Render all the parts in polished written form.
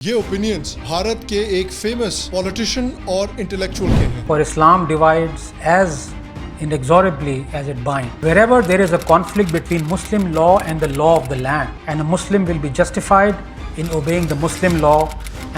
ये ओपिनियंस भारत के एक फेमस पॉलिटिशियन और इंटेलेक्चुअल के हैं। For Islam divides as inexorably as it binds. Wherever there is a conflict between Muslim law and the law of the land, and a Muslim will be justified in obeying the Muslim law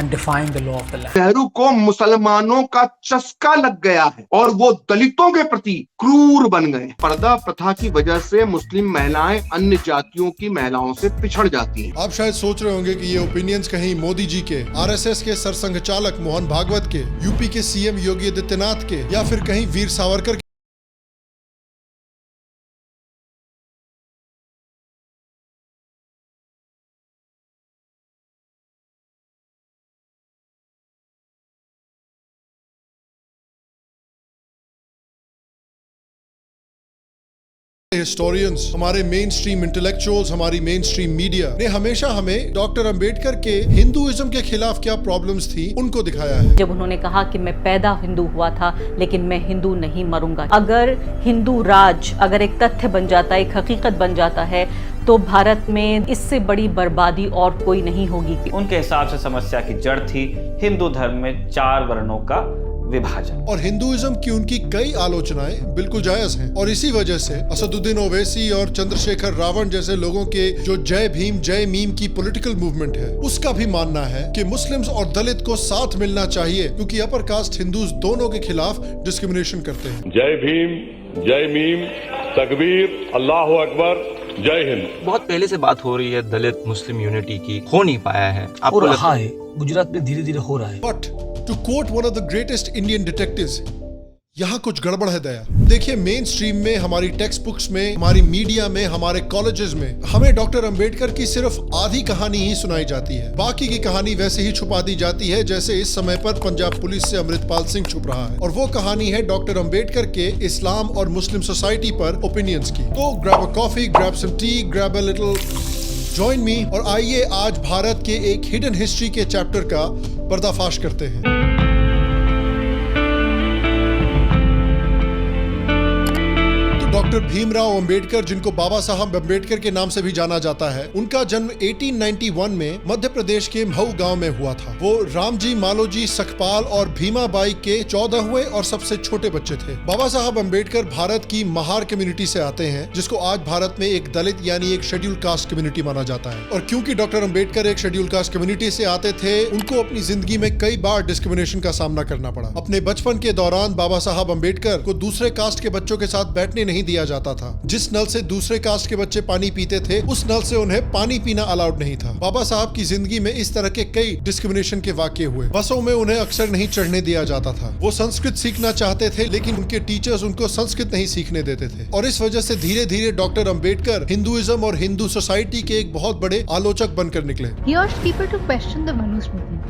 and defying the law of the land. Nehru को मुसलमानों का चस्का लग गया है और वो दलितों के प्रति क्रूर बन गए। पर्दा प्रथा की वजह से मुस्लिम महिलाएं अन्य जातियों की महिलाओं से पिछड़ जाती हैं। आप शायद सोच रहे होंगे कि ये ओपिनियंस कहीं मोदी जी के, आरएसएस के सरसंघ चालक मोहन भागवत के, यूपी के सीएम योगी आदित्यनाथ के, या फिर कहीं वीर सावरकर हिस्टोरियंस, हमारे मेन स्ट्रीम इंटेलेक्चुअल्स, हमारी मेन स्ट्रीम मीडिया ने हमेशा हमें डॉक्टर अंबेडकर के हिंदुइज्म के खिलाफ क्या प्रॉब्लम्स थी उनको दिखाया है। जब उन्होंने कहा कि मैं पैदा हिंदू हुआ था लेकिन मैं हिंदू नहीं मरूंगा। अगर हिंदू राज अगर एक तथ्य बन जाता है, एक हकीकत बन जाता है, तो भारत में इससे बड़ी बर्बादी और कोई नहीं होगी। उनके हिसाब से समस्या की जड़ थी हिंदू धर्म में 4 वर्णों का विभाजन। और हिंदुइज्म की उनकी कई आलोचनाएं बिल्कुल जायज हैं और इसी वजह से असदुद्दीन ओवैसी और चंद्रशेखर रावण जैसे लोगों के जो जय भीम जय मीम की पॉलिटिकल मूवमेंट है उसका भी मानना है कि मुस्लिम्स और दलित को साथ मिलना चाहिए, क्योंकि अपर कास्ट हिंदूज दोनों के खिलाफ डिस्क्रिमिनेशन करते हैं। जय भीम जय मीम तकबीर अल्लाह अकबर जय हिंद। बहुत पहले से बात हो रही है दलित मुस्लिम यूनिटी की, हो नहीं पाया है। हो रहा है, गुजरात में धीरे धीरे हो रहा है। But to quote one of the greatest Indian detectives, यहाँ कुछ गड़बड़ है दया। देखिए, मेन स्ट्रीम में, हमारी टेक्स्ट बुक्स में, हमारी मीडिया में, हमारे कॉलेजेस में हमें डॉक्टर अंबेडकर की सिर्फ आधी कहानी ही सुनाई जाती है। बाकी की कहानी वैसे ही छुपा दी जाती है जैसे इस समय पर पंजाब पुलिस से अमृतपाल सिंह छुप रहा है। और वो कहानी है डॉक्टर अंबेडकर के इस्लाम और मुस्लिम सोसाइटी पर ओपिनियंस की। तो grab a coffee, grab some tea, grab a little, join me और आइए आज भारत के एक हिडन हिस्ट्री के चैप्टर का पर्दाफाश करते हैं। डॉक्टर भीमराव अंबेडकर, जिनको बाबा साहब अंबेडकर के नाम से भी जाना जाता है, उनका जन्म 1891 में मध्य प्रदेश के महू गांव में हुआ था। वो रामजी, मालोजी, सखपाल और भीमाबाई के 14वें और सबसे छोटे बच्चे थे। बाबा साहब अंबेडकर भारत की महार कम्युनिटी से आते हैं, जिसको आज भारत में एक दलित यानी एक शेड्यूल कास्ट कम्युनिटी माना जाता है। और क्योंकि डॉक्टर अंबेडकर एक शेड्यूल कास्ट कम्युनिटी से आते थे, उनको अपनी जिंदगी में कई बार डिस्क्रिमिनेशन का सामना करना पड़ा। अपने बचपन के दौरान बाबा साहब अंबेडकर को दूसरे कास्ट के बच्चों के साथ बैठने नहीं दिया जाता था। जिस नल से दूसरे कास्ट के बच्चे पानी पीते थे, उस नल से उन्हें पानी पीना अलाउड नहीं था। बाबा साहब की जिंदगी में इस तरह के कई डिस्क्रिमिनेशन के वाकये हुए। बसों में उन्हें अक्सर नहीं चढ़ने दिया जाता था। वो संस्कृत सीखना चाहते थे, लेकिन उनके टीचर्स उनको संस्कृत नहीं सीखने देते थे। और इस वजह से धीरे धीरे डॉक्टर अंबेडकर हिंदुइज्म और हिंदू सोसाइटी के एक बहुत बड़े आलोचक बनकर निकले। He urged people to question the Manusmriti.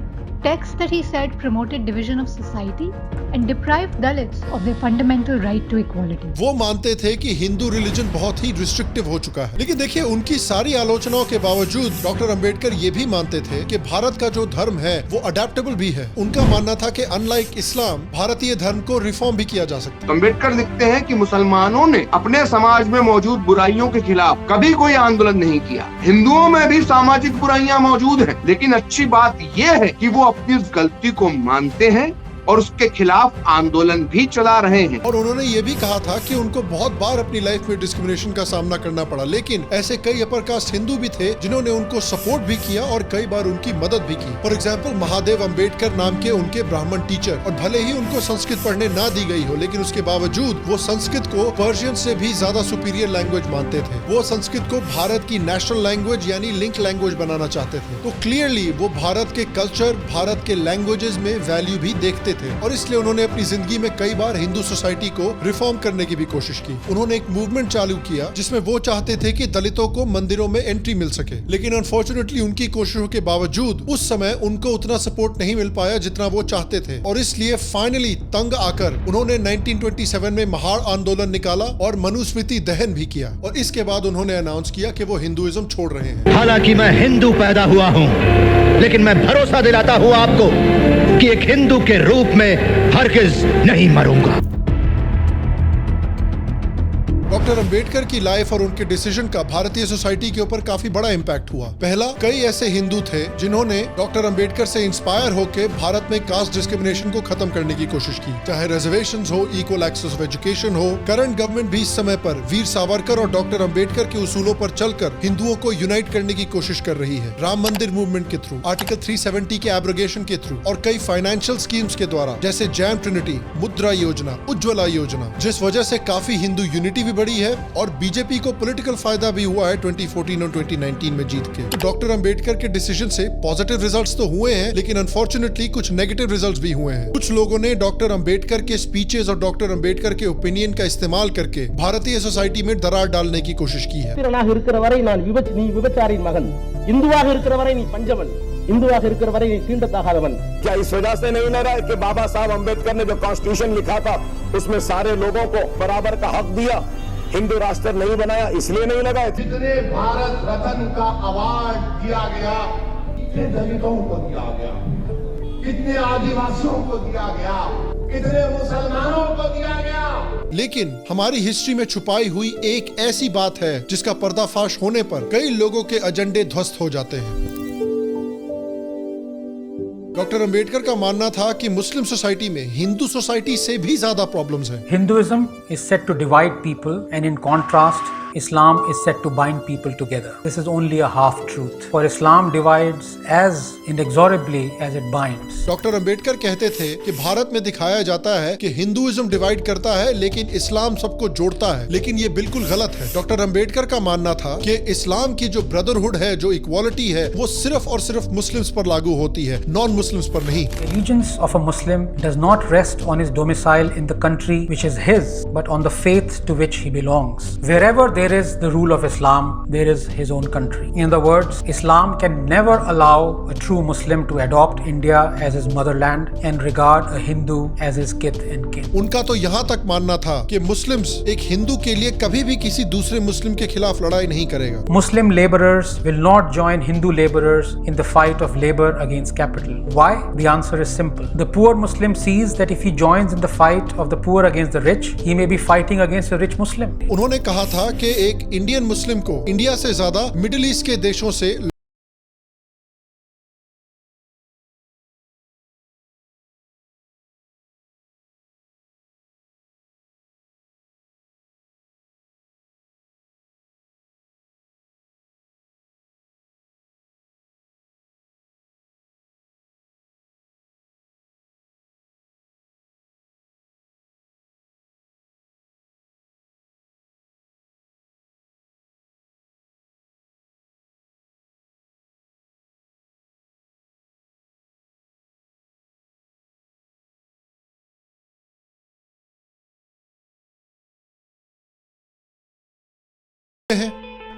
Texts that he said promoted division of society and deprived Dalits of their fundamental right to equality. वो मानते थे कि हिंदू रिलीजन बहुत ही रिस्ट्रिक्टिव हो चुका है। लेकिन देखिए, उनकी सारी आलोचनाओं के बावजूद डॉक्टर अंबेडकर ये भी मानते थे कि भारत का जो धर्म है वो अडेप्टेबल भी है। उनका मानना था कि अनलाइक इस्लाम, भारतीय धर्म को रिफॉर्म भी किया जा सकता है। अंबेडकर लिखते हैं कि मुसलमानों ने अपने समाज में मौजूद बुराइयों के खिलाफ कभी कोई आंदोलन नहीं किया। हिंदुओं में भी सामाजिक बुराइयां मौजूद हैं, लेकिन अच्छी बात यह है कि वो अपनी इस गलती को मानते हैं और उसके खिलाफ आंदोलन भी चला रहे हैं। और उन्होंने ये भी कहा था कि उनको बहुत बार अपनी लाइफ में डिस्क्रिमिनेशन का सामना करना पड़ा, लेकिन ऐसे कई अपर कास्ट हिंदू भी थे जिन्होंने उनको सपोर्ट भी किया और कई बार उनकी मदद भी की। फॉर एग्जाम्पल, महादेव अंबेडकर नाम के उनके ब्राह्मण टीचर, और भले ही उनको संस्कृत पढ़ने ना दी गई हो, लेकिन उसके बावजूद वो संस्कृत को पर्शियन से भी ज्यादा सुपीरियर लैंग्वेज मानते थे। वो संस्कृत को भारत की नेशनल लैंग्वेज यानी लिंक लैंग्वेज बनाना चाहते थे। तो क्लियरली वो भारत के कल्चर, भारत के लैंग्वेजेस में वैल्यू भी देखते थे और इसलिए उन्होंने अपनी जिंदगी में कई बार हिंदू सोसाइटी को रिफॉर्म करने की भी कोशिश की। उन्होंने एक मूवमेंट चालू किया जिसमें वो चाहते थे कि दलितों को मंदिरों में एंट्री मिल सके, लेकिन अनफॉर्चुनेटली उनकी कोशिशों के बावजूद उस समय उनको उतना सपोर्ट नहीं मिल पाया जितना वो चाहते थे। और इसलिए फाइनली तंग आकर उन्होंने 1927 में महार आंदोलन निकाला और मनुस्मृति दहन भी किया। और इसके बाद उन्होंने अनाउंस किया कि वो हिंदुइज्म छोड़ रहे हैं। हालांकि मैं हिंदू पैदा हुआ हूँ, लेकिन मैं भरोसा दिलाता हूँ आपको कि एक हिंदू के रूप में हरगिज नहीं मरूंगा। डॉक्टर अंबेडकर की लाइफ और उनके डिसीजन का भारतीय सोसाइटी के ऊपर काफी बड़ा इम्पैक्ट हुआ। पहला, कई ऐसे हिंदू थे जिन्होंने डॉक्टर अंबेडकर से इंस्पायर होकर भारत में कास्ट डिस्क्रिमिनेशन को खत्म करने की कोशिश की, चाहे रिजर्वेशंस हो, इक्वल एक्सेस ऑफ एजुकेशन हो। करंट गवर्नमेंट भी इस समय पर वीर सावरकर और डॉक्टर अंबेडकर के उसूलों पर चलकर हिंदुओं को यूनाइट करने की कोशिश कर रही है। राम मंदिर मूवमेंट के थ्रू, आर्टिकल 370 के एब्रोगेशन के थ्रू और कई फाइनेंशियल स्कीम्स के द्वारा, जैसे जैम ट्रिनिटी, मुद्रा योजना, उज्ज्वला योजना, जिस वजह से काफी हिंदू यूनिटी भी बढ़ी है और बीजेपी को पॉलिटिकल फायदा भी हुआ है 2014 और 2019 में जीत के। तो डॉक्टर अंबेडकर के डिसीजन से पॉजिटिव रिजल्ट्स तो हुए हैं, लेकिन अनफॉर्चुनेटली कुछ नेगेटिव रिजल्ट्स भी हुए हैं। कुछ लोगों ने डॉक्टर अंबेडकर के स्पीचेस और डॉक्टर अंबेडकर के ओपिनियन का इस्तेमाल करके भारतीय सोसाइटी में दरार डालने की कोशिश की है। क्या इस वजह से नहीं लग रहा है कि बाबा साहब अंबेडकर ने जो कॉन्स्टिट्यूशन लिखा था उसमें सारे लोगों को बराबर का हक दिया, हिंदू राष्ट्र नहीं बनाया, इसलिए नहीं लगा? जितने भारत रत्न का अवार्ड दिया गया, कितने दलितों को दिया गया, कितने आदिवासियों को दिया गया, कितने मुसलमानों को दिया गया। लेकिन हमारी हिस्ट्री में छुपाई हुई एक ऐसी बात है जिसका पर्दाफाश होने पर कई लोगों के एजेंडे ध्वस्त हो जाते हैं। डॉक्टर अंबेडकर का मानना था कि मुस्लिम सोसाइटी में हिंदू सोसाइटी से भी ज्यादा प्रॉब्लम्स हैं। Hinduism is said to divide people, and in contrast, Islam is said to bind people together. This is only a half truth. For Islam divides as inexorably as it binds. Doctor Ambedkar कहते थे कि भारत में दिखाया जाता है कि Hinduism divide करता है लेकिन इस्लाम सबको जोड़ता है, लेकिन ये बिल्कुल गलत है। डॉक्टर अंबेडकर का मानना था कि इस्लाम की जो ब्रदरहुड है, जो इक्वालिटी है, वो सिर्फ और सिर्फ मुस्लिम्स पर लागू होती है, नॉन मुस्लिम्स पर नहीं। The allegiance of a Muslim does not rest on his domicile in the country which is his, but on the faith to which he belongs. Wherever there is the rule of Islam, there is his own country. In other words, Islam can never allow a true Muslim to adopt India as his motherland and regard a Hindu as his kith and kin. उनका तो यहाँ तक मानना था कि Muslims एक हिंदू के लिए कभी भी किसी दूसरे मुस्लिम के खिलाफ लड़ाई नहीं करेगा। Muslim laborers will not join Hindu laborers in the fight of labor against capital. Why? The answer is simple. The poor Muslim sees that if he joins in the fight of the poor against the rich, he may be fighting against a rich Muslim. उन्होंने कहा था कि एक Indian Muslim को India से ज्यादा middle east के देशों से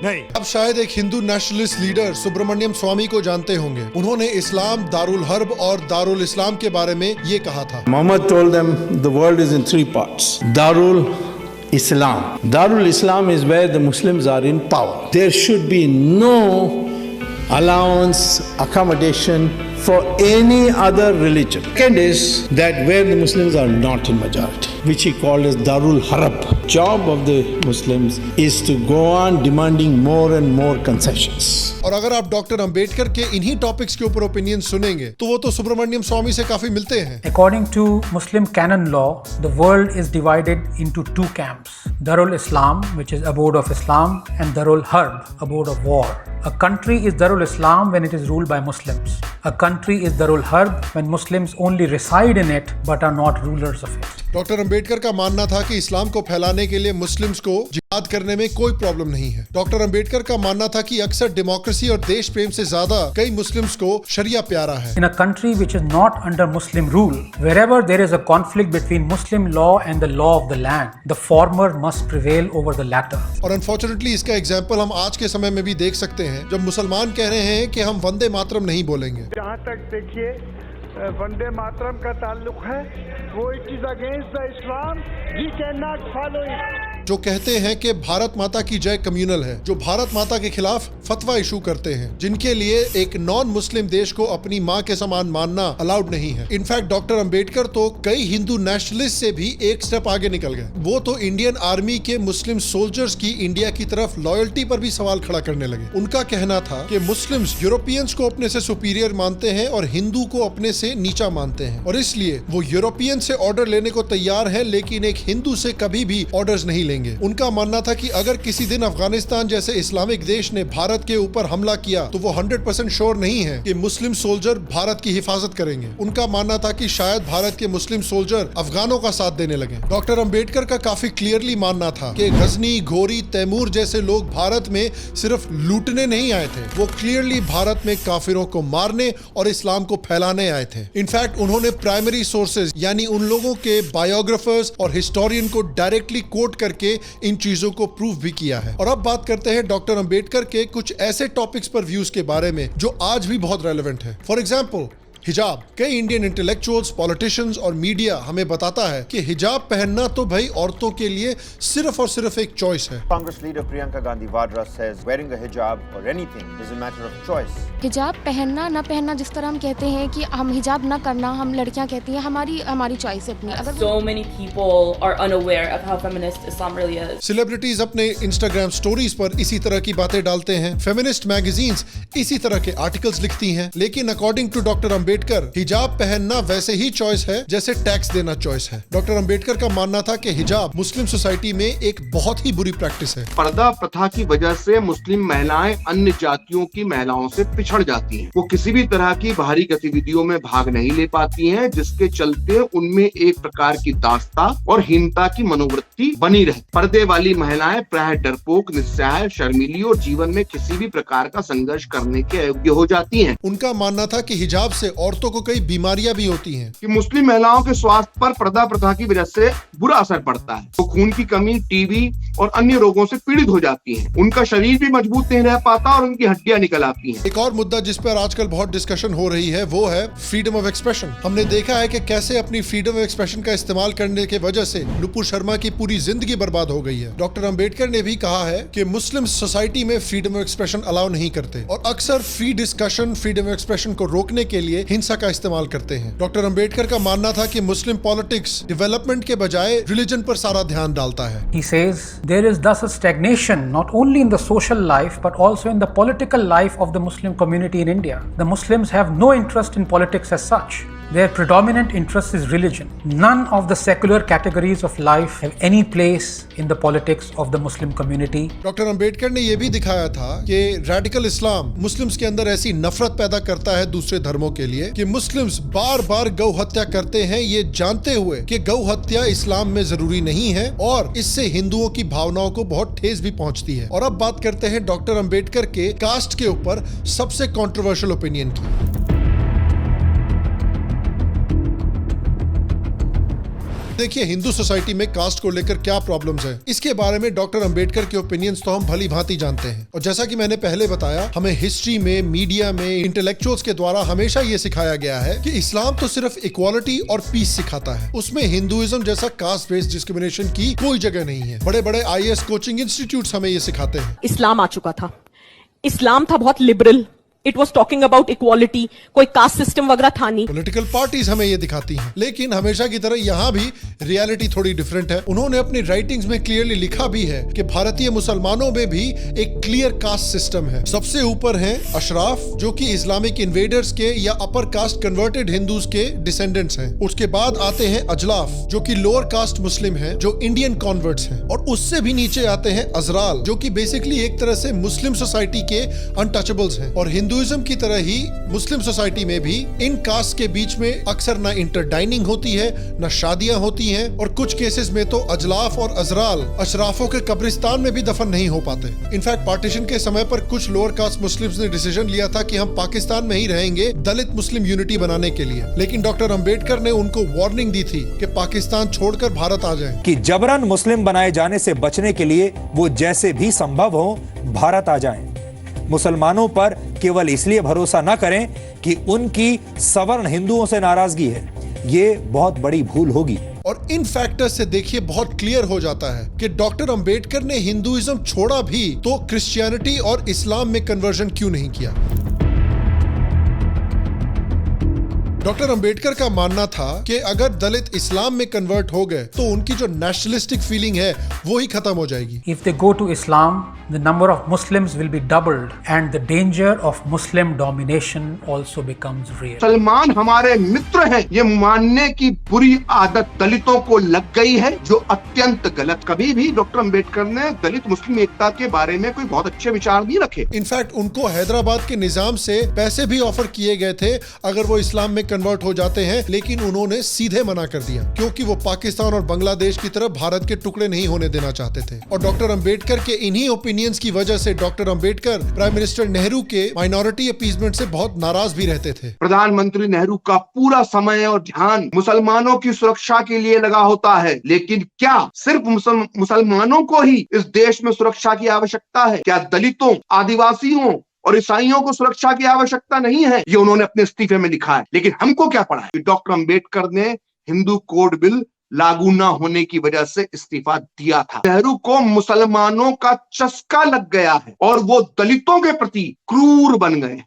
नहीं। अब शायद एक हिंदू नेशनलिस्ट लीडर सुब्रमण्यम स्वामी को जानते होंगे। उन्होंने इस्लाम, दारुल हर्ब और दारुल इस्लाम के बारे में ये कहा था। Muhammad told them the world is in three parts. Darul Islam. Darul Islam is where the Muslims are in power. There should be no allowance, accommodation for any other religion. Second is that where the Muslims are not in majority, which he called as Darul Harab. Job of the Muslims is to go on demanding more and more concessions. और अगर आप doctor Ambedkar के इन्हीं topics के ऊपर opinion सुनेंगे तो वो तो सुब्रमण्यम स्वामी से काफी मिलते हैं। According to Muslim canon law, the world is divided into two camps. Darul Islam, which is abode of Islam, and Darul Harb, abode of war. A country is Darul Islam when it is ruled by Muslims. A country is Darul Harb when Muslims only reside in it but are not rulers of it. Doctor Ambedkar का मानना था कि इस्लाम को फैलाने के लिए Muslims को जिहाद करने में कोई प्रॉब्लम नहीं है। डॉक्टर अंबेडकर का मानना था कि अक्सर डेमोक्रेसी और देश प्रेम से ज्यादा कई मुस्लिम्स को शरिया प्यारा है। In a country which is not under Muslim rule, wherever there is a conflict between Muslim law and the law of the land, the former must prevail over the latter. और unfortunately इसका example हम आज के समय में भी देख सकते हैं जब मुसलमान कह रहे हैं कि हम वंदे मातरम नहीं बोलेंगे। जहाँ तक देखिए वंदे मातरम का ताल्लुक है, वो it is against the Islam, we can not follow it. जो कहते हैं कि भारत माता की जय कम्युनल है, जो भारत माता के खिलाफ फतवा इशू करते हैं, जिनके लिए एक नॉन मुस्लिम देश को अपनी माँ के समान मानना अलाउड नहीं है। इनफैक्ट डॉक्टर अंबेडकर तो कई हिंदू नेशनलिस्ट से भी एक स्टेप आगे निकल गए। वो तो इंडियन आर्मी के मुस्लिम सोल्जर्स की इंडिया की तरफ लॉयल्टी पर भी सवाल खड़ा करने लगे। उनका कहना था कि मुस्लिम्स यूरोपियंस को अपने से सुपीरियर मानते हैं और हिंदू को अपने से नीचा मानते हैं, और इसलिए वो यूरोपियन से ऑर्डर लेने को तैयार है लेकिन एक हिंदू से कभी भी ऑर्डर्स नहीं लेंगे। उनका मानना था कि अगर किसी दिन अफगानिस्तान जैसे इस्लामिक देश ने भारत के ऊपर हमला किया तो वो 100% श्योर नहीं है कि मुस्लिम सोल्जर भारत की हिफाजत करेंगे। उनका मानना था कि शायद भारत के मुस्लिम सोल्जर अफगानों का साथ देने लगे। डॉक्टर अंबेडकर का काफी क्लियरली मानना था कि गजनी, घोरी, तैमूर जैसे लोग भारत में सिर्फ लूटने नहीं आए थे, वो क्लियरली भारत में काफिरों को मारने और इस्लाम को फैलाने आए थे। इनफैक्ट उन्होंने प्राइमरी सोर्सेज यानी उन लोगों के बायोग्राफर्स और हिस्टोरियन को डायरेक्टली कोट करके इन चीजों को प्रूव भी किया है। और अब बात करते हैं डॉक्टर अंबेडकर के कुछ ऐसे टॉपिक्स पर व्यूज के बारे में जो आज भी बहुत रेलेवेंट है। फॉर एग्जाम्पल हिजाब। कई इंडियन इंटेलेक्चुअल्स, पॉलिटिशियंस और मीडिया हमें बताता है कि हिजाब पहनना तो भाई औरतों के लिए सिर्फ और सिर्फ एक चॉइस है। Congress leader Priyanka Gandhi Vadra says wearing a hijab or anything is a matter of choice. हिजाब पहनना ना पहनना, जिस तरह हम कहते हैं कि हम हिजाब ना करना, हम लड़कियां कहती हैं हमारी चॉइस है अपनी। अगर so many people are unaware of how feminist Islam really is. Celebrities अपने इंस्टाग्राम स्टोरीज पर इसी तरह की बातें डालते हैं, फेमिनिस्ट मैगजीन्स इसी तरह के आर्टिकल्स लिखती हैं, लेकिन अकॉर्डिंग टू डॉक्टर अंबेडकर हिजाब पहनना वैसे ही चॉइस है जैसे टैक्स देना चॉइस है। डॉक्टर अंबेडकर का मानना था कि हिजाब मुस्लिम सोसाइटी में एक बहुत ही बुरी प्रैक्टिस है। पर्दा प्रथा की वजह से मुस्लिम महिलाएं अन्य जातियों की महिलाओं से पिछड़ जाती हैं। वो किसी भी तरह की बाहरी गतिविधियों में भाग नहीं ले पाती हैं, जिसके चलते उनमें एक प्रकार की दास्ता और हीनता की मनोवृत्ति बनी रहती। पर्दे वाली महिलाएं प्रायः डरपोक, निस्सहाय, शर्मीली और जीवन में किसी भी प्रकार का संघर्ष करने के अयोग्य हो जाती हैं। उनका मानना था कि हिजाब से औरतों को कई बीमारियां भी होती हैं। कि मुस्लिम महिलाओं के स्वास्थ्य पर पर्दा प्रथा की वजह से बुरा असर पड़ता है। वो खून की कमी, टीबी और अन्य रोगों से पीड़ित हो जाती हैं। उनका शरीर भी मजबूत नहीं रह पाता और उनकी हड्डियां निकल आती हैं। एक और मुद्दा जिस पर आजकल बहुत डिस्कशन हो रही है वो है फ्रीडम ऑफ एक्सप्रेशन। हमने देखा है कि कैसे अपनी फ्रीडम ऑफ एक्सप्रेशन का इस्तेमाल करने की वजह से नुपुर शर्मा की पूरी जिंदगी बर्बाद हो गई है। डॉक्टर अंबेडकर ने भी कहा है कि मुस्लिम सोसाइटी में फ्रीडम ऑफ एक्सप्रेशन अलाउ नहीं करते और अक्सर free discussion, freedom of expression को रोकने के लिए हिंसा का इस्तेमाल करते हैं। डॉक्टर अंबेडकर का मानना था कि मुस्लिम पॉलिटिक्स डेवलपमेंट के बजाय रिलीजन पर सारा ध्यान डालता है। He says there is thus a stagnation not only in the social life but also in the political life of the Muslim community in India. The Muslims have no interest in politics as such. Their predominant interest is religion. None of the secular categories of life have any place in the politics of the Muslim community. Doctor Ambedkar ने यह भी दिखाया था कि radical इस्लाम Muslims के अंदर ऐसी नफरत पैदा करता है दूसरे धर्मों के लिए कि मुस्लिम्स बार बार गौ हत्या करते हैं, ये जानते हुए कि गौ हत्या इस्लाम में जरूरी नहीं है और इससे हिंदुओं की भावनाओं को बहुत ठेस भी पहुंचती है। और अब बात करते हैं डॉक्टर अंबेडकर के कास्ट के ऊपर सबसे कंट्रोवर्शियल ओपिनियन की। देखिए हिंदू सोसाइटी में कास्ट को लेकर क्या प्रॉब्लम्स हैं, इसके बारे में डॉक्टर अंबेडकर के ओपिनियंस तो हम भली भांति जानते हैं। और जैसा कि मैंने पहले बताया, हमें हिस्ट्री में, मीडिया में, इंटेलेक्चुअल्स के द्वारा हमेशा ये सिखाया गया है कि इस्लाम तो सिर्फ इक्वालिटी और पीस सिखाता है, उसमें हिंदुइज्म जैसा कास्ट बेस्ड डिस्क्रिमिनेशन की कोई जगह नहीं है। बड़े बड़े IAS कोचिंग इंस्टीट्यूट्स हमें ये सिखाते हैं। इस्लाम आ चुका था, इस्लाम था बहुत liberal, it was talking about equality, कोई कास्ट सिस्टम वगैरह था नहीं। पॉलिटिकल पार्टीज हमें ये दिखाती हैं, लेकिन हमेशा की तरह यहाँ भी रियलिटी थोड़ी डिफरेंट है। उन्होंने अपनी राइटिंग्स में क्लियरली लिखा भी है कि भारतीय मुसलमानों में भी एक क्लियर कास्ट सिस्टम है। सबसे ऊपर हैं अशराफ, जो कि इस्लामिक इन्वेडर्स के या अपर कास्ट कन्वर्टेड हिंदूज के डिसेंडेंट्स हैं। उसके बाद आते हैं अजलाफ, जो कि लोअर कास्ट मुस्लिम हैं, जो इंडियन कॉन्वर्ट्स हैं। और उससे भी नीचे आते हैं अजराल, जो कि बेसिकली एक तरह से मुस्लिम सोसाइटी के अनटचेबल्स हैं। और हिंदुइज्म की तरह ही मुस्लिम सोसाइटी में भी इन कास्ट के बीच में अक्सर ना इंटरडाइनिंग होती है, ना शादियां होती हैं, और कुछ केसेस में तो अजलाफ और अजराल अशराफों के कब्रिस्तान में भी दफन नहीं हो पाते। इनफैक्ट पार्टीशन के समय पर कुछ लोअर कास्ट मुस्लिम्स ने डिसीजन लिया था कि हम पाकिस्तान में ही रहेंगे दलित मुस्लिम यूनिटी बनाने के लिए, लेकिन डॉक्टर अंबेडकर ने उनको वार्निंग दी थी कि पाकिस्तान छोड़कर भारत आ जाएं। कि जबरन मुस्लिम बनाए जाने से बचने के लिए वो जैसे भी संभव हो भारत आ जाएं। मुसलमानों पर केवल इसलिए भरोसा न करें कि उनकी सवर्ण हिंदुओं से नाराजगी है, ये बहुत बड़ी भूल होगी। और इन फैक्टर्स से देखिए बहुत क्लियर हो जाता है कि डॉक्टर अंबेडकर ने हिंदुइज्म छोड़ा भी तो क्रिश्चियनिटी और इस्लाम में कन्वर्जन क्यों नहीं किया। डॉक्टर अंबेडकर का मानना था कि अगर दलित इस्लाम में कन्वर्ट हो गए तो उनकी जो नेशनलिस्टिक फीलिंग है वो ही खत्म हो जाएगी। If they go to Islam, the number of Muslims will be doubled and the danger of Muslim domination also becomes real. Salman हमारे मित्र हैं, ये मानने की बुरी आदत दलितों को लग गई है जो अत्यंत गलत। कभी भी डॉक्टर अंबेडकर ने दलित मुस्लिम एकता के बारे में कोई बहुत अच्छे विचार नहीं रखे। इनफैक्ट उनको हैदराबाद के निजाम से पैसे भी ऑफर किए गए थे अगर वो इस्लाम में कन्वर्ट हो जाते हैं, लेकिन उन्होंने सीधे मना कर दिया क्योंकि वो पाकिस्तान और बांग्लादेश की तरफ भारत के टुकड़े नहीं होने देना चाहते थे। और डॉक्टर अंबेडकर के इन्हीं ओपिनियंस की वजह से doctor Ambedkar prime minister Nehru के माइनॉरिटी अपीसमेंट से बहुत नाराज भी रहते थे। प्रधानमंत्री नेहरू का पूरा समय और ध्यान मुसलमानों की सुरक्षा के लिए लगा होता है, लेकिन क्या सिर्फ मुसलमानों को ही इस देश में सुरक्षा की आवश्यकता है? क्या दलितों, आदिवासियों और ईसाइयों को सुरक्षा की आवश्यकता नहीं है? ये उन्होंने अपने इस्तीफे में लिखा है। लेकिन हमको क्या पड़ा है कि डॉक्टर अंबेडकर ने हिंदू कोड बिल लागू न होने की वजह से इस्तीफा दिया था। नेहरू को मुसलमानों का चस्का लग गया है और वो दलितों के प्रति क्रूर बन गए,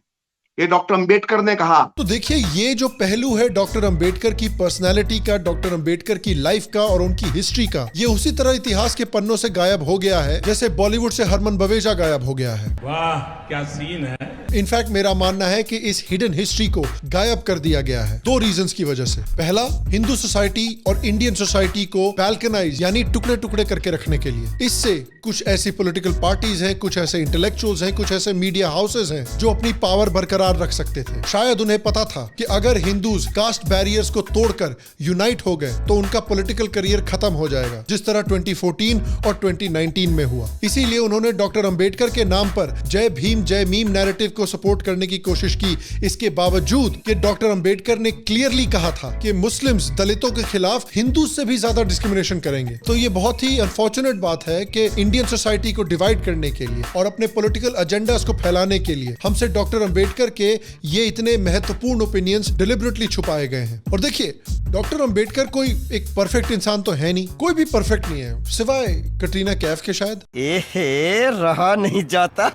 ये डॉक्टर अंबेडकर ने कहा। तो देखिए ये जो पहलू है डॉक्टर अंबेडकर की पर्सनालिटी का, डॉक्टर अंबेडकर की लाइफ का और उनकी हिस्ट्री का, ये उसी तरह इतिहास के पन्नों से गायब हो गया है जैसे बॉलीवुड से हरमन बवेजा गायब हो गया है। वाह क्या सीन है। इनफैक्ट मेरा मानना है कि इस हिडन हिस्ट्री को गायब कर दिया गया है दो रीजंस की वजह से। पहला, हिंदू सोसाइटी और इंडियन सोसाइटी को बैल्कनाइज यानी टुकड़े टुकड़े करके रखने के लिए। इससे कुछ ऐसी पॉलिटिकल पार्टीज हैं, कुछ ऐसे इंटेलेक्चुअल्स हैं, कुछ ऐसे मीडिया हाउसेज हैं जो अपनी पावर बरकरार रख सकते थे। शायद उन्हें पता था कि अगर हिंदूज कास्ट बैरियर्स को तोड़कर यूनाइट हो गए तो उनका पॉलिटिकल करियर खत्म हो जाएगा, जिस तरह 2014 और 2019 में हुआ। इसीलिए उन्होंने डॉक्टर अंबेडकर के नाम पर जय भीम जय मीम नैरेटिव को सपोर्ट करने की कोशिश की। इसके बावजूद कि डॉक्टर अंबेडकर ने क्लियरली कहा था कि मुस्लिम्स दलितों के खिलाफ हिंदू से भी ज्यादा डिस्क्रिमिनेशन करेंगे। तो ये बहुत ही अनफॉर्चुनेट बात है कि इंडियन सोसाइटी को डिवाइड करने के लिए और अपने पॉलिटिकल एजेंडास को फैलाने के लिए हमसे डॉक्टर अंबेडकर के ये इतने महत्वपूर्ण ओपिनियंस डिलिबरेटली छुपाए गए हैं। और देखिए डॉक्टर अंबेडकर कोई एक परफेक्ट इंसान तो है नहीं, कोई भी परफेक्ट नहीं है सिवाय कटरीना कैफ के शायद। रहा नहीं जाता।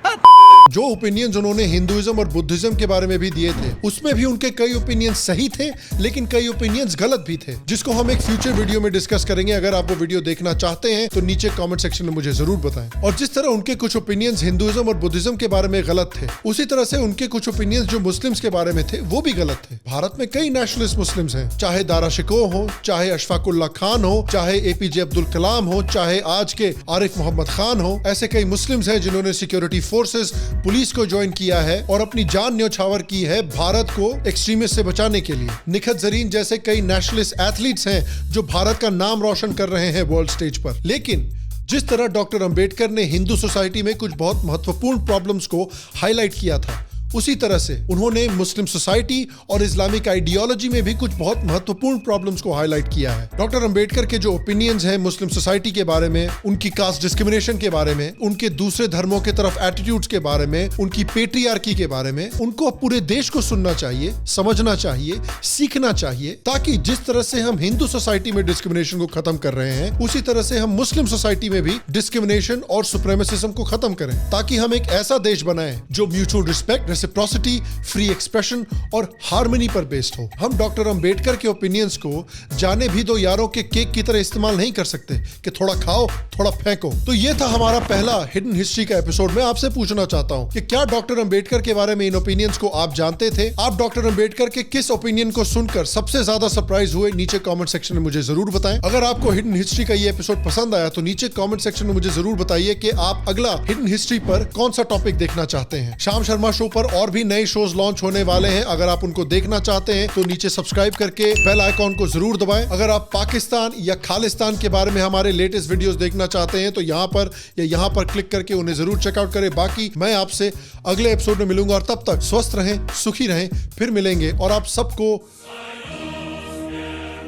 जो ओपिनियंस उन्होंने हिंदुइज्म और बुद्धिज्म के बारे में भी दिए थे उसमें भी उनके कई ओपिनियंस सही थे लेकिन कई ओपिनियंस गलत भी थे, जिसको हम एक फ्यूचर वीडियो में डिस्कस करेंगे। अगर आप वो वीडियो देखना चाहते हैं तो नीचे कमेंट सेक्शन में मुझे जरूर बताएं। और जिस तरह उनके कुछ ओपिनियंस हिंदुइज्म और बुद्धिज्म के बारे में गलत थे, उसी तरह से उनके कुछ ओपिनियंस जो मुस्लिम्स के बारे में थे वो भी गलत थे। भारत में कई नेशनलिस्ट मुस्लिम्स हैं, चाहे दारा शिकोह हो, चाहे अशफाक उल्लाह खान हो, चाहे एपीजे अब्दुल कलाम हो, चाहे आज के आरिफ मोहम्मद खान हो। ऐसे कई मुस्लिम्स हैं जिन्होंने सिक्योरिटी फोर्सेस, पुलिस को ज्वाइन किया है और अपनी जान न्यौछावर की है भारत को एक्सट्रीमिस्ट से बचाने के लिए। निखत जरीन जैसे कई नेशनलिस्ट एथलीट्स हैं जो भारत का नाम रोशन कर रहे हैं वर्ल्ड स्टेज पर। लेकिन जिस तरह डॉक्टर अंबेडकर ने हिंदू सोसाइटी में कुछ बहुत महत्वपूर्ण प्रॉब्लम्स को हाईलाइट किया था, उसी तरह से उन्होंने मुस्लिम सोसाइटी और इस्लामिक आइडियोलॉजी में भी कुछ बहुत महत्वपूर्ण प्रॉब्लम्स को हाईलाइट किया है। डॉक्टर अंबेडकर के जो ओपिनियंस हैं मुस्लिम सोसाइटी के बारे में, उनकी कास्ट डिस्क्रिमिनेशन के बारे में, उनके दूसरे धर्मों के तरफ एटीट्यूड्स के बारे में, उनकी पेट्रियार्की के बारे में, उनको अब पूरे देश को सुनना चाहिए, समझना चाहिए, सीखना चाहिए, ताकि जिस तरह से हम हिंदू सोसाइटी में डिस्क्रिमिनेशन को खत्म कर रहे हैं उसी तरह से हम मुस्लिम सोसाइटी में भी डिस्क्रिमिनेशन और सुप्रीमेसिज्म को खत्म करें, ताकि हम एक ऐसा देश बनाएं जो mutual respect, reciprocity, free expression और हार्मनी पर बेस्ड हो। हम डॉक्टर अंबेडकर के ओपिनियंस को जाने भी दो यारों के केक की तरह इस्तेमाल नहीं कर सकते कि थोड़ा खाओ थोड़ा फेंको। तो ये था हमारा पहला हिडन हिस्ट्री का एपिसोड। मैं आपसे पूछना चाहता हूं कि क्या डॉक्टर अंबेडकर के बारे में इन ओपिनियंस को आप जानते थे? आप डॉक्टर अंबेडकर के किस ओपिनियन को सुनकर सबसे ज्यादा सरप्राइज हुए? नीचे कमेंट सेक्शन में मुझे जरूर बताएं। अगर आपको हिडन हिस्ट्री का ये एपिसोड पसंद आया तो नीचे कमेंट सेक्शन में मुझे जरूर बताइए कि आप अगला हिडन हिस्ट्री पर कौन सा टॉपिक देखना चाहते हैं। शाम शर्मा शो पर और भी नए शोज लॉन्च होने वाले हैं। अगर आप उनको देखना चाहते हैं तो नीचे सब्सक्राइब करके बेल आइकॉन को जरूर दबाएं। अगर आप पाकिस्तान या खालिस्तान के बारे में हमारे लेटेस्ट वीडियोस देखना चाहते हैं तो यहाँ पर या यहाँ पर क्लिक करके उन्हें जरूर चेकआउट करें। बाकी मैं आपसे अगले एपिसोड में मिलूंगा और तब तक स्वस्थ रहें, सुखी रहें, फिर मिलेंगे और आप सबको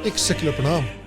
एक सेक्युलर प्रणाम।